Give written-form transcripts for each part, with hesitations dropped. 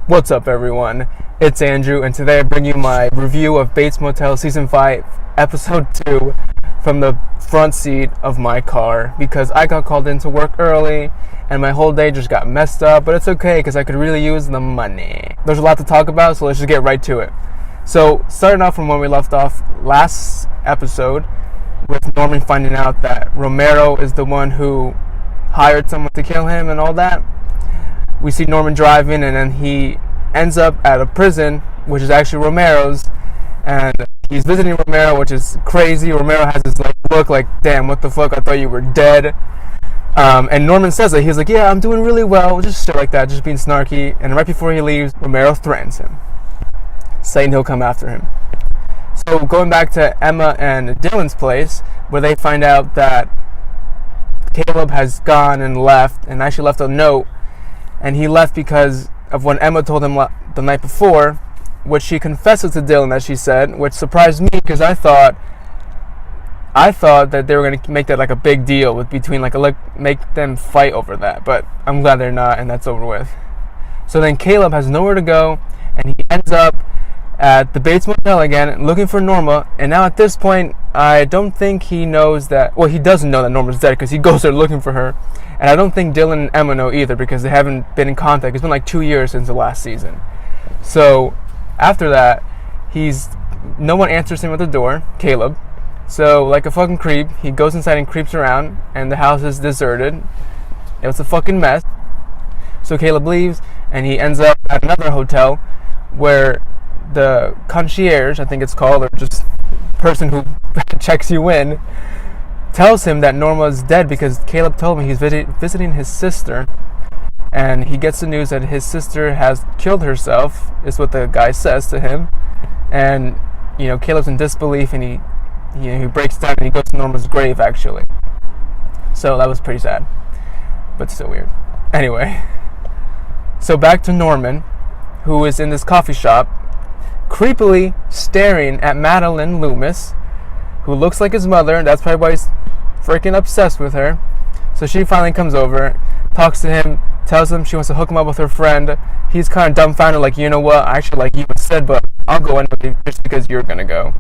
What's up, everyone? It's Andrew, and today I bring you my review of Bates Motel Season 5, Episode 2 from the front seat of my car because I got called in to work early and my whole day just got messed up, but it's okay because I could really use the money. There's a lot to talk about, so let's just get right to it. So, starting off from when we left off last episode with Norman finding out that Romero is the one who hired someone to kill him and all that. We see Norman driving, and then he ends up at a prison, which is actually Romero's, and he's visiting Romero, which is crazy. Romero has this look like, damn, what the fuck, I thought you were dead. And Norman says that. He's like, yeah, I'm doing really well, just shit like that, just being snarky. And right before he leaves, Romero threatens him, saying he'll come after him. So going back to Emma and Dylan's place, where they find out that Caleb has gone and left, and actually left a note. And he left because of when Emma told him the night before, which she confesses to Dylan that she said, which surprised me because I thought that they were going to make that like a big deal make them fight over that. But I'm glad they're not, and that's over with. So then Caleb has nowhere to go, and he ends up at the Bates Motel again, looking for Norma. And now at this point, I don't think he knows that. Well, he doesn't know that Norma's dead because he goes there looking for her. And I don't think Dylan and Emma know either because they haven't been in contact. It's been like 2 years since the last season. So after that, no one answers him at the door, Caleb. So like a fucking creep, he goes inside and creeps around, and the house is deserted. It was a fucking mess. So Caleb leaves, and he ends up at another hotel where the concierge, I think it's called, or just person who checks you in, tells him that Norma is dead because Caleb told me he's visiting his sister, and he gets the news that his sister has killed herself, is what the guy says to him. And Caleb's in disbelief, and he breaks down and he goes to Norma's grave actually. So that was pretty sad, but still weird. Anyway, so back to Norman, who is in this coffee shop creepily staring at Madeline Loomis, who looks like his mother. That's probably why he's freaking obsessed with her. So she finally comes over, talks to him, tells him she wants to hook him up with her friend. He's kind of dumbfounded, like, you know what, I actually like you instead, but I'll go in with you just because you're gonna go.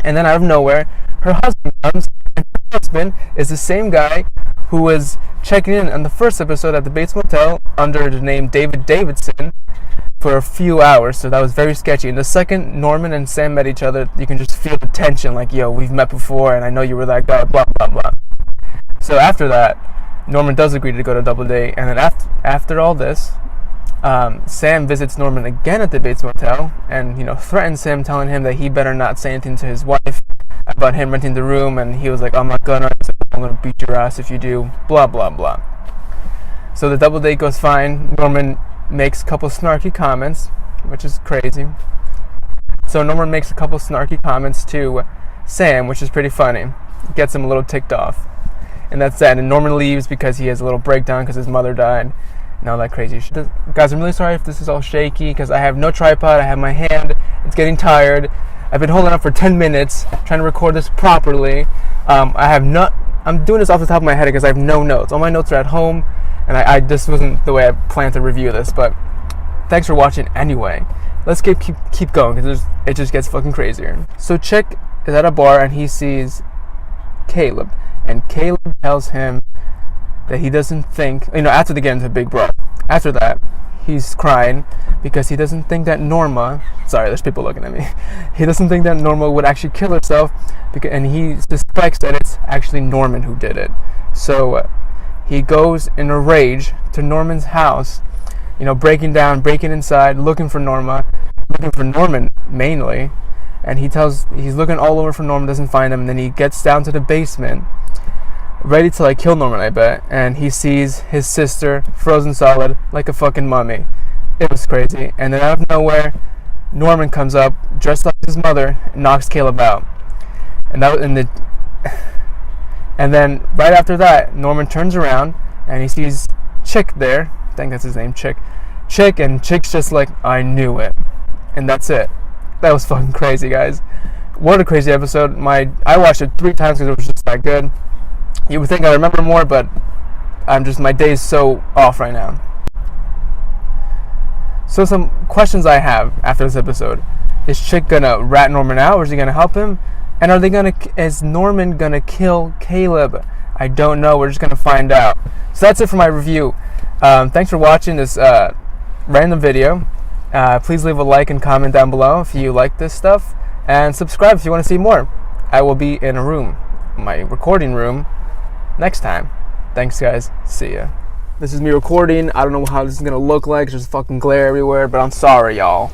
And then out of nowhere, her husband comes, and her husband is the same guy who was checking in on the first episode at the Bates Motel under the name David Davidson for a few hours. So that was very sketchy. And the second Norman and Sam met each other, you can just feel the tension, like, yo, we've met before, and I know you were that guy, blah, blah, blah. So after that, Norman does agree to go to double date, and then after all this, Sam visits Norman again at the Bates Motel, and threatens him, telling him that he better not say anything to his wife about him renting the room. And he was like, I'm not gonna. He's like, I'm gonna beat your ass if you do. Blah blah blah. So the double date goes fine. Norman makes a couple snarky comments, which is crazy. So Norman makes a couple snarky comments to Sam, which is pretty funny. Gets him a little ticked off. And that's that. And Norman leaves because he has a little breakdown because his mother died. And all that crazy shit. Guys, I'm really sorry if this is all shaky because I have no tripod. I have my hand. It's getting tired. I've been holding up for 10 minutes trying to record this properly. I'm doing this off the top of my head because I have no notes. All my notes are at home. And this wasn't the way I planned to review this. But thanks for watching anyway. Let's keep going because it just gets fucking crazier. So Chick is at a bar and he sees Caleb. And Caleb tells him that he doesn't think, after they get into Big Bro, after that, he's crying because he doesn't think that Norma, sorry, there's people looking at me, he doesn't think that Norma would actually kill herself, and he suspects that it's actually Norman who did it. So he goes in a rage to Norman's house, breaking inside, looking for Norman mainly, and he's looking all over for Norman, doesn't find him, and then he gets down to the basement, ready to kill Norman, I bet, and he sees his sister frozen solid like a fucking mummy. It was crazy. And then out of nowhere, Norman comes up dressed like his mother and knocks Caleb out. And then right after that, Norman turns around and he sees Chick there. I think that's his name, Chick, and Chick's just like, I knew it. And that's it. That was fucking crazy, guys. What a crazy episode. I watched it 3 times because it was just that good. You would think I remember more, but my day is so off right now. So some questions I have after this episode: is Chick gonna rat Norman out, or is he gonna help him? And is Norman gonna kill Caleb? I don't know. We're just gonna find out. So that's it for my review. Thanks for watching this random video. Please leave a like and comment down below if you like this stuff, and subscribe if you want to see more. I will be in a room, my recording room, next time. Thanks, guys. See ya. This is me recording. I don't know how this is gonna look like. There's fucking glare everywhere, but I'm sorry, y'all.